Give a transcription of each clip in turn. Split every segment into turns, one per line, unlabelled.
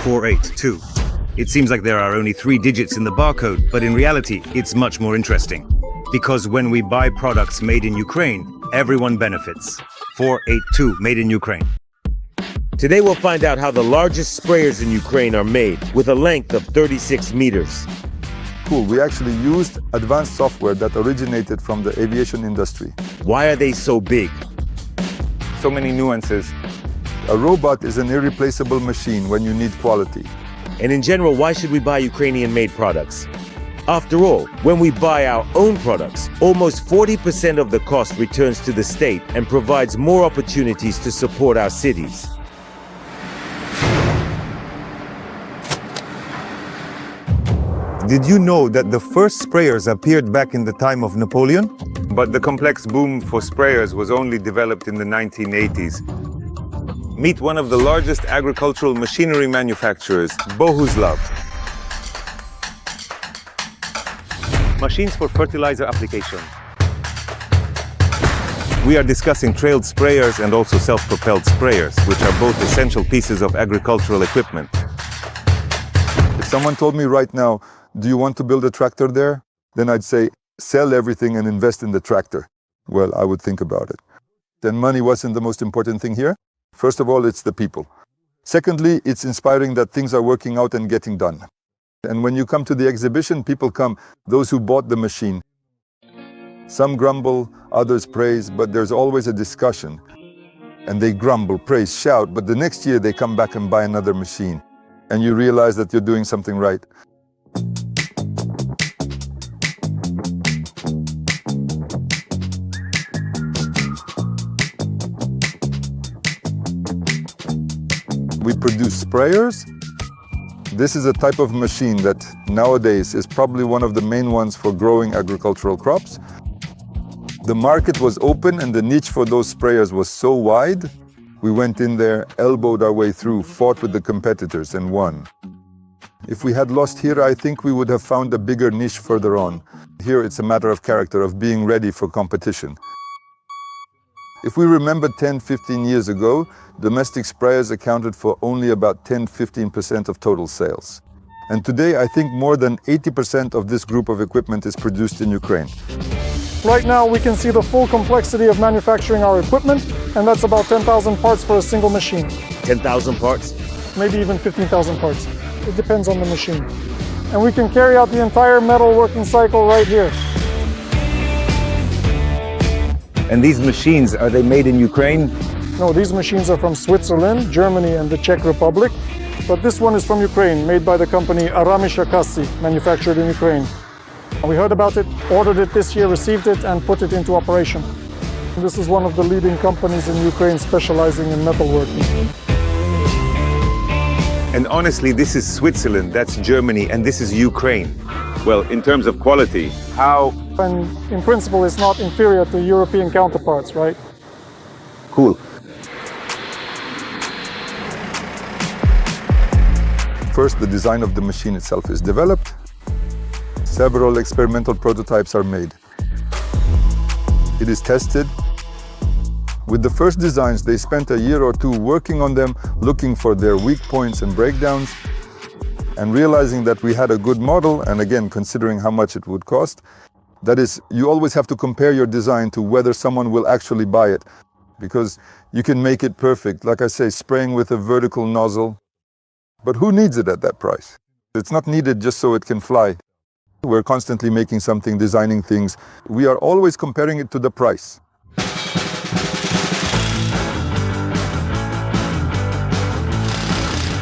482. It seems like there are only 3 digits in the barcode, but in reality, it's much more interesting. Because when we buy products made in Ukraine, everyone benefits. 482, made in Ukraine.
Today we'll find out how the largest sprayers in Ukraine are made, with a length of 36 meters.
Cool, we actually used advanced software that originated from the aviation industry.
Why are they so big?
So many nuances. A robot is an irreplaceable machine when you need quality.
And in general, why should we buy Ukrainian-made products? After all, when we buy our own products, almost 40% of the cost returns to the state and provides more opportunities to support our cities.
Did you know that the first sprayers appeared back in the time of Napoleon? But the complex boom for sprayers was only developed in the 1980s. Meet one of the largest agricultural machinery manufacturers, Boguslav.
Machines for fertilizer application.
We are discussing trailed sprayers and also self-propelled sprayers, which are both essential pieces of agricultural equipment. If someone told me right now, do you want to build a tractor there? Then I'd say, sell everything and invest in the tractor. Well, I would think about it. Then money wasn't the most important thing here. First of all, it's the people. Secondly, it's inspiring that things are working out and getting done. And when you come to the exhibition, people come, those who bought the machine. Some grumble, others praise, but there's always a discussion. And they grumble, praise, shout, but the next year they come back and buy another machine. And you realize that you're doing something right. We produce sprayers. This is a type of machine that nowadays is probably one of the main ones for growing agricultural crops. The market was open and the niche for those sprayers was so wide. We went in there, elbowed our way through, fought with the competitors and won. If we had lost here, I think we would have found a bigger niche further on. Here it's a matter of character, of being ready for competition. If we remember 10, 15 years ago, domestic sprayers accounted for only about 10-15% of total sales. And today, I think more than 80% of this group of equipment is produced in Ukraine.
Right now, we can see the full complexity of manufacturing our equipment, and that's about 10,000 parts for a single machine.
10,000 parts?
Maybe even 15,000 parts. It depends on the machine. And we can carry out the entire metal working cycle right here.
And these machines, are they made in Ukraine?
No, these machines are from Switzerland, Germany, and the Czech Republic. But this one is from Ukraine, made by the company Aramisha Kassi, manufactured in Ukraine. We heard about it, ordered it this year, received it, and put it into operation. This is one of the leading companies in Ukraine specializing in metalworking.
And honestly, this is Switzerland, that's Germany, and this is Ukraine. Well, in terms of quality, how?
And in principle, it's not inferior to European counterparts, right?
Cool. First, the design of the machine itself is developed. Several experimental prototypes are made. It is tested. With the first designs, they spent a year or two working on them, looking for their weak points and breakdowns, and realizing that we had a good model, and again, considering how much it would cost. That is, you always have to compare your design to whether someone will actually buy it, because you can make it perfect, like I say, spraying with a vertical nozzle. But who needs it at that price? It's not needed just so it can fly. We're constantly making something, designing things. We are always comparing it to the price.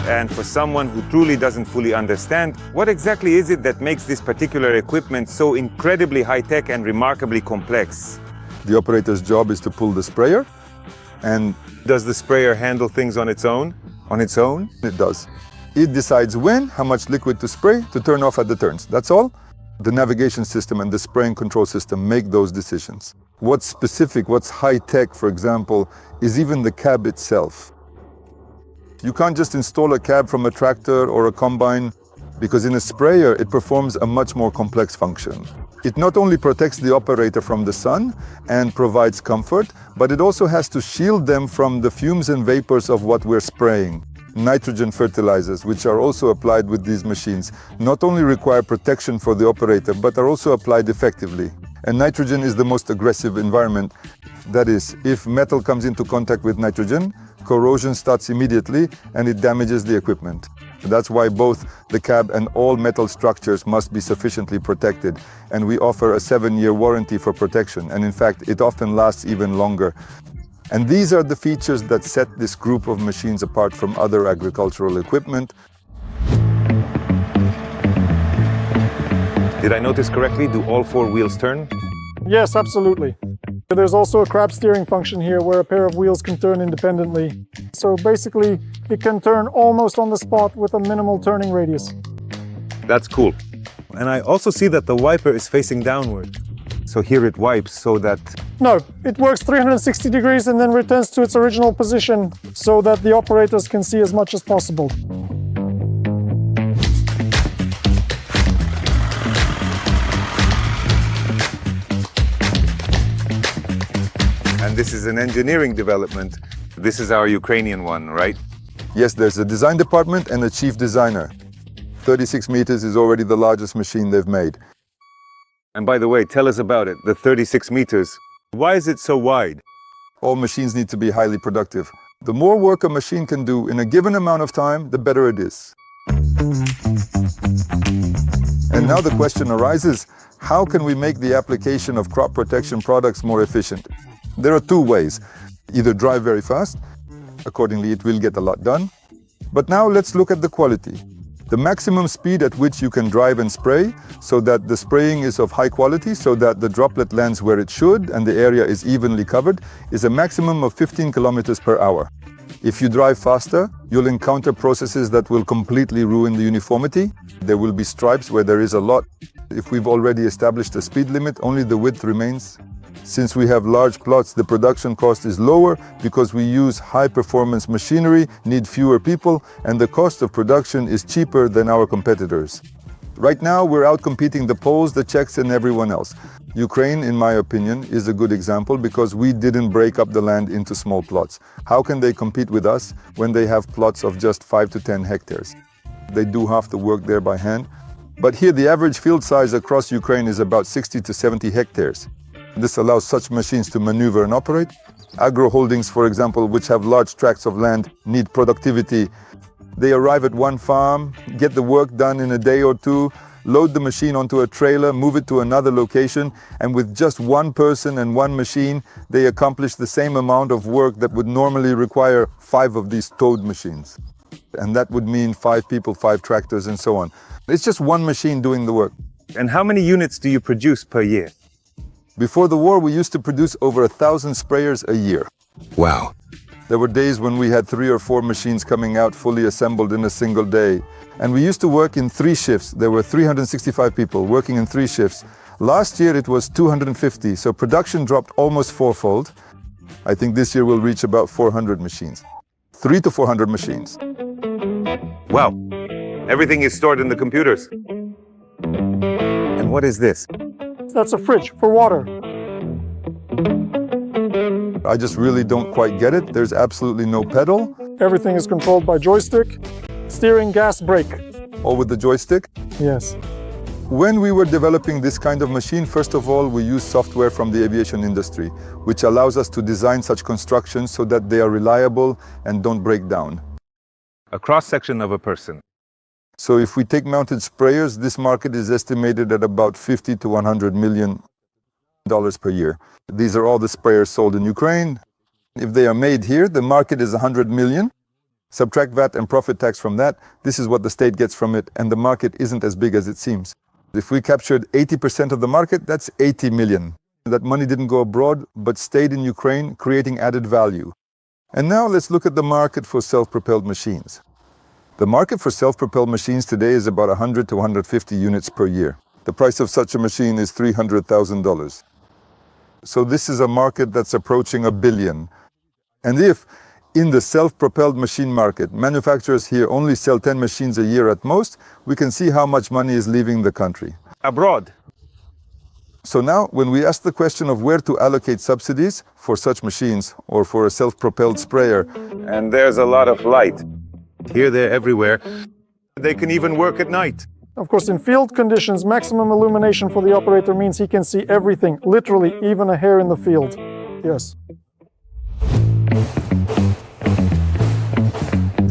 And for someone who truly doesn't fully understand, what exactly is it that makes this particular equipment so incredibly high-tech and remarkably complex? The operator's job is to pull the sprayer. And does the sprayer handle things on its own? On its own? It does. It decides when, how much liquid to spray, to turn off at the turns. That's all. The navigation system and the spraying control system make those decisions. What's specific, what's high-tech, for example, is even the cab itself. You can't just install a cab from a tractor or a combine, because in a sprayer it performs a much more complex function. It not only protects the operator from the sun and provides comfort, but it also has to shield them from the fumes and vapors of what we're spraying. nitrogen fertilizers, which are also applied with these machines, not only require protection for the operator, but are also applied effectively. And nitrogen is the most aggressive environment. That is, if metal comes into contact with nitrogen, corrosion starts immediately and it damages the equipment. That's why both the cab and all metal structures must be sufficiently protected. And we offer a 7-year warranty for protection. And in fact, it often lasts even longer. And these are the features that set this group of machines apart from other agricultural equipment.
Did I notice correctly? Do all 4 wheels turn?
Yes, absolutely. There's also a crab steering function here where a pair of wheels can turn independently. So basically, it can turn almost on the spot with a minimal turning radius.
That's cool. And I also see that the wiper is facing downward. So here it wipes so that...
No, it works 360 degrees and then returns to its original position so that the operators can see as much as possible.
And this is an engineering development. This is our Ukrainian one, right?
Yes, there's a design department and a chief designer. 36 meters is already the largest machine they've made.
And by the way, tell us about it, the 36 meters. Why is it so wide?
All machines need to be highly productive. The more work a machine can do in a given amount of time, the better it is. And now the question arises, how can we make the application of crop protection products more efficient? There are 2 ways. Either drive very fast, accordingly it will get a lot done. But now let's look at the quality. The maximum speed at which you can drive and spray so that the spraying is of high quality, so that the droplet lands where it should and the area is evenly covered, is a maximum of 15 kilometers per hour. If you drive faster, you'll encounter processes that will completely ruin the uniformity. There will be stripes where there is a lot. If we've already established a speed limit, only the width remains. Since we have large plots, the production cost is lower because we use high-performance machinery, need fewer people, and the cost of production is cheaper than our competitors. Right now, we're outcompeting the Poles, the Czechs, and everyone else. Ukraine, in my opinion, is a good example because we didn't break up the land into small plots. How can they compete with us when they have plots of just 5 to 10 hectares? They do half the work there by hand. But here, the average field size across Ukraine is about 60 to 70 hectares. This allows such machines to maneuver and operate. Agro holdings, for example, which have large tracts of land, need productivity. They arrive at one farm, get the work done in a day or 2, load the machine onto a trailer, move it to another location, and with just 1 person and 1 machine, they accomplish the same amount of work that would normally require 5 of these towed machines. And that would mean 5 people, 5 tractors, and so on. It's just 1 machine doing the work.
And how many units do you produce per year?
Before the war, we used to produce over 1,000 sprayers a year.
Wow.
There were days when we had 3 or 4 machines coming out fully assembled in a single day. And we used to work in 3 shifts. There were 365 people working in 3 shifts. Last year it was 250, so production dropped almost 4-fold. I think this year we'll reach about 400 machines. 300 to 400 machines.
Wow. Everything is stored in the computers. And what is this?
That's a fridge for water.
I just really don't quite get it. There's absolutely no pedal.
Everything is controlled by joystick. Steering, gas, brake.
All with the joystick.
Yes.
When we were developing this kind of machine, first of all, we used software from the aviation industry, which allows us to design such constructions so that they are reliable and don't break down.
A cross-section of a person.
So if we take mounted sprayers, this market is estimated at about $50 to $100 million per year. These are all the sprayers sold in Ukraine. If they are made here, the market is 100 million. Subtract VAT and profit tax from that, this is what the state gets from it, and the market isn't as big as it seems. If we captured 80% of the market, that's 80 million. That money didn't go abroad, but stayed in Ukraine, creating added value. And now let's look at the market for self-propelled machines. The market for self-propelled machines today is about 100 to 150 units per year. The price of such a machine is $300,000. So this is a market that's approaching $1 billion. And if in the self-propelled machine market, manufacturers here only sell 10 machines a year at most, we can see how much money is leaving the country.
Abroad.
So now, when we ask the question of where to allocate subsidies for such machines or for a self-propelled sprayer,
And there's a lot of light. Here, there, everywhere. They can even work at night.
Of course, in field conditions, maximum illumination for the operator means he can see everything, literally even a hair in the field. Yes.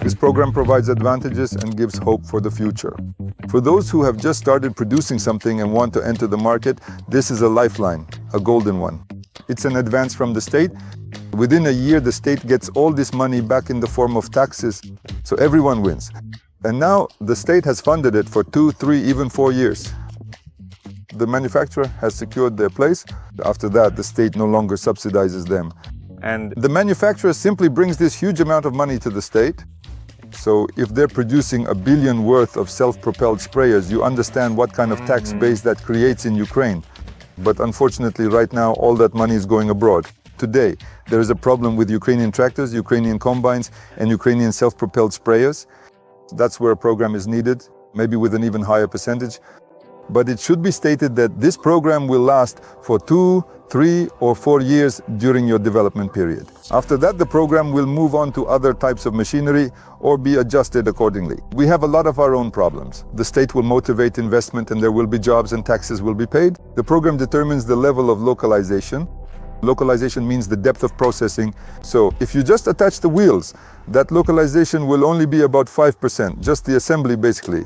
This program provides advantages and gives hope for the future. For those who have just started producing something and want to enter the market, this is a lifeline, a golden one. It's an advance from the state. Within a year, the state gets all this money back in the form of taxes, so everyone wins. And now the state has funded it for 2, 3, even 4 years. The manufacturer has secured their place. After that, the state no longer subsidizes them.
And
The manufacturer simply brings this huge amount of money to the state. So if they're producing $1 billion worth of self-propelled sprayers, you understand what kind of tax base that creates in Ukraine. But unfortunately, right now, all that money is going abroad. Today, there is a problem with Ukrainian tractors, Ukrainian combines, and Ukrainian self-propelled sprayers. That's where a program is needed, maybe with an even higher percentage. But it should be stated that this program will last for 2, 3, or 4 years during your development period. After that, the program will move on to other types of machinery or be adjusted accordingly. We have a lot of our own problems. The state will motivate investment and there will be jobs and taxes will be paid. The program determines the level of localization. Localization means the depth of processing. So if you just attach the wheels, that localization will only be about 5%, just the assembly basically,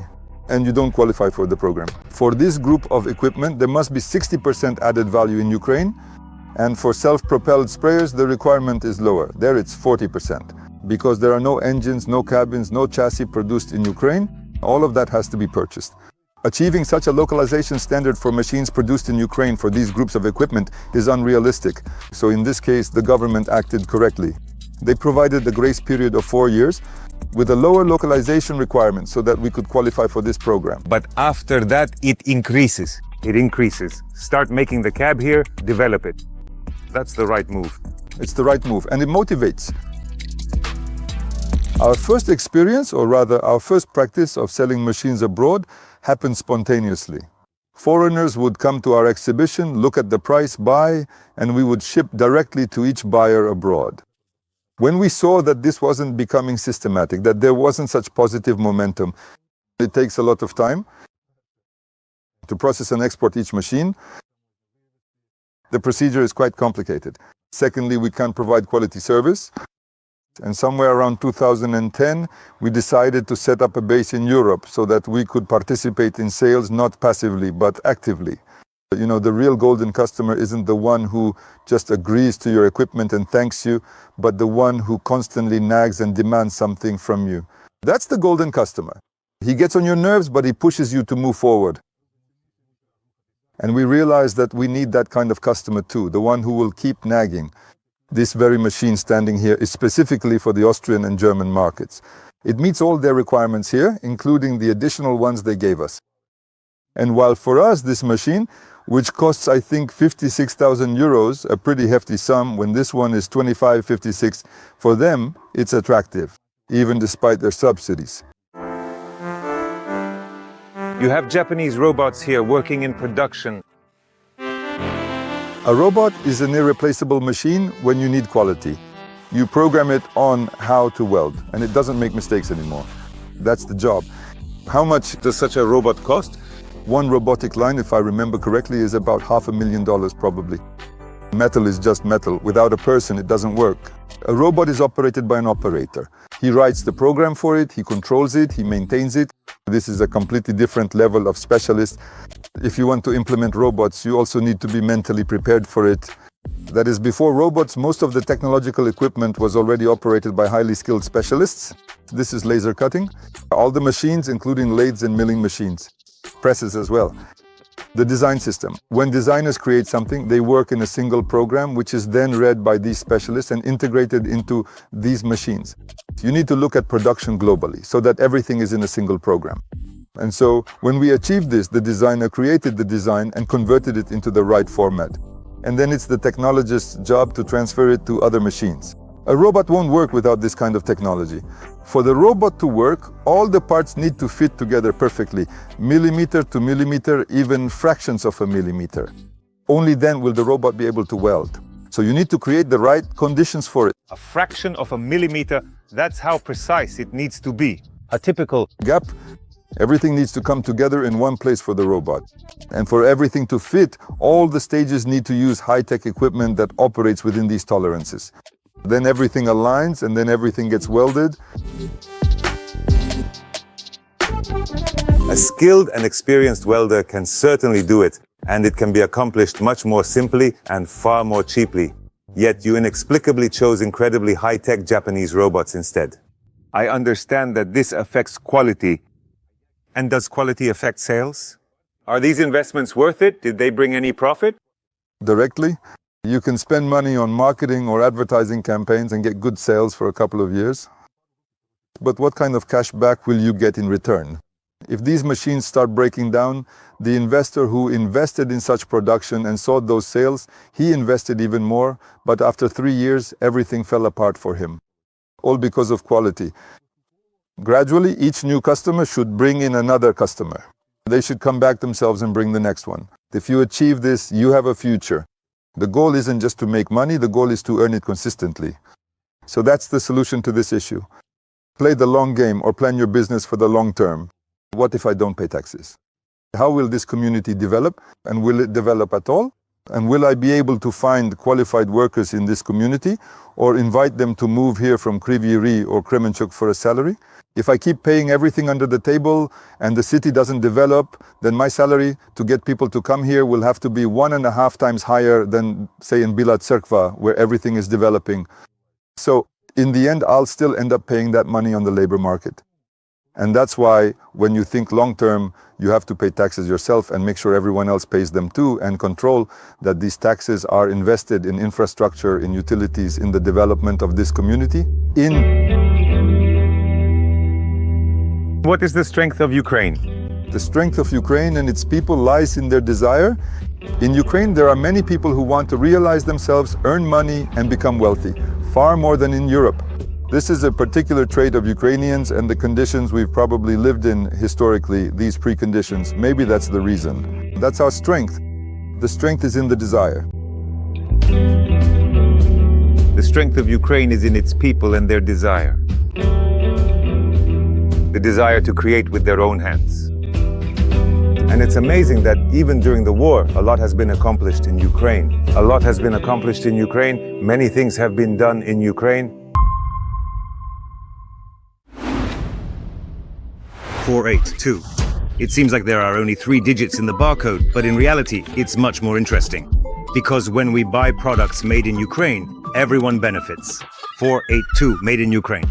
and you don't qualify for the program. For this group of equipment, there must be 60% added value in Ukraine, and for self-propelled sprayers, the requirement is lower. There it's 40%, because there are no engines, no cabins, no chassis produced in Ukraine. All of that has to be purchased. Achieving such a localization standard for machines produced in Ukraine for these groups of equipment is unrealistic. So in this case, the government acted correctly. They provided a grace period of 4 years with a lower localization requirement so that we could qualify for this program.
But after that, it increases.
It increases. Start making the cab here, develop it. That's the right move.
It's the right move, and it motivates. Our first experience, or rather our first practice of selling machines abroad, happened spontaneously. Foreigners would come to our exhibition, look at the price, buy, and we would ship directly to each buyer abroad. When we saw that this wasn't becoming systematic, that there wasn't such positive momentum, it takes a lot of time to process and export each machine. The procedure is quite complicated. Secondly, we can't provide quality service. And somewhere around 2010, we decided to set up a base in Europe so that we could participate in sales not passively, but actively. You know, the real golden customer isn't the one who just agrees to your equipment and thanks you, but the one who constantly nags and demands something from you. That's the golden customer. He gets on your nerves, but he pushes you to move forward. And we realized that we need that kind of customer too, the one who will keep nagging. This very machine standing here is specifically for the Austrian and German markets. It meets all their requirements here, including the additional ones they gave us. And while for us this machine, which costs I think 56,000 euros, a pretty hefty sum, when this one is 25, 56, for them it's attractive, even despite their subsidies.
You have Japanese robots here working in production.
A robot is an irreplaceable machine when you need quality. You program it on how to weld, and it doesn't make mistakes anymore. That's the job. How much
Does such a robot cost?
one robotic line, if I remember correctly, is about $500,000 probably. Metal is just metal. Without a person, it doesn't work. A robot is operated by an operator. He writes the program for it, he controls it, he maintains it. This is a completely different level of specialist. If you want to implement robots, you also need to be mentally prepared for it. That is, before robots, most of the technological equipment was already operated by highly skilled specialists. This is laser cutting. All the machines, including lathes and milling machines. Presses as well. The design system. When designers create something, they work in a single program, which is then read by these specialists and integrated into these machines. You need to look at production globally, so that everything is in a single program. And so, when we achieved this, the designer created the design and converted it into the right format. And then it's the technologist's job to transfer it to other machines. A robot won't work without this kind of technology. For the robot to work, all the parts need to fit together perfectly, millimeter to millimeter, even fractions of a millimeter. Only then will the robot be able to weld. So you need to create the right conditions for it.
A fraction of a millimeter, that's how precise it needs to be. A typical
Gap, everything needs to come together in one place for the robot. And for everything to fit, all the stages need to use high-tech equipment that operates within these tolerances. Then everything aligns and then everything gets welded.
A skilled and experienced welder can certainly do it, and it can be accomplished much more simply and far more cheaply. Yet you inexplicably chose incredibly high-tech Japanese robots instead. I understand that this affects quality. And does quality affect sales? Are these investments worth it? Did they bring any profit?
Directly, you can spend money on marketing or advertising campaigns and get good sales for a couple of years. But what kind of cash back will you get in return? If these machines start breaking down, the investor who invested in such production and saw those sales, he invested even more, but after 3 years, everything fell apart for him. All because of quality. Gradually, each new customer should bring in another customer. They should come back themselves and bring the next one. If you achieve this, you have a future. The goal isn't just to make money, the goal is to earn it consistently. So that's the solution to this issue. Play the long game or plan your business for the long term. What if I don't pay taxes? How will this community develop? And will it develop at all? And will I be able to find qualified workers in this community or invite them to move here from Kryvyi Rih or Kremenchuk for a salary? If I keep paying everything under the table and the city doesn't develop, then my salary to get people to come here will have to be 1.5 times higher than, say, in Bila Tserkva, where everything is developing. So in the end, I'll still end up paying that money on the labor market. And that's why when you think long-term, you have to pay taxes yourself and make sure everyone else pays them too, and control that these taxes are invested in infrastructure, in utilities, in the development of this community.
What is the strength of Ukraine?
The strength of Ukraine and its people lies in their desire. In Ukraine, there are many people who want to realize themselves, earn money, and become wealthy, far more than in Europe. This is a particular trait of Ukrainians and the conditions we've probably lived in historically, these preconditions. Maybe that's the reason. That's our strength. The strength is in the desire.
The strength of Ukraine is in its people and their desire. The desire to create with their own hands. And it's amazing that even during the war, a lot has been accomplished in Ukraine. A lot has been accomplished in Ukraine. Many things have been done in Ukraine.
482. It seems like there are only 3 digits in the barcode, but in reality, it's much more interesting. Because when we buy products made in Ukraine, everyone benefits. 482, made in Ukraine.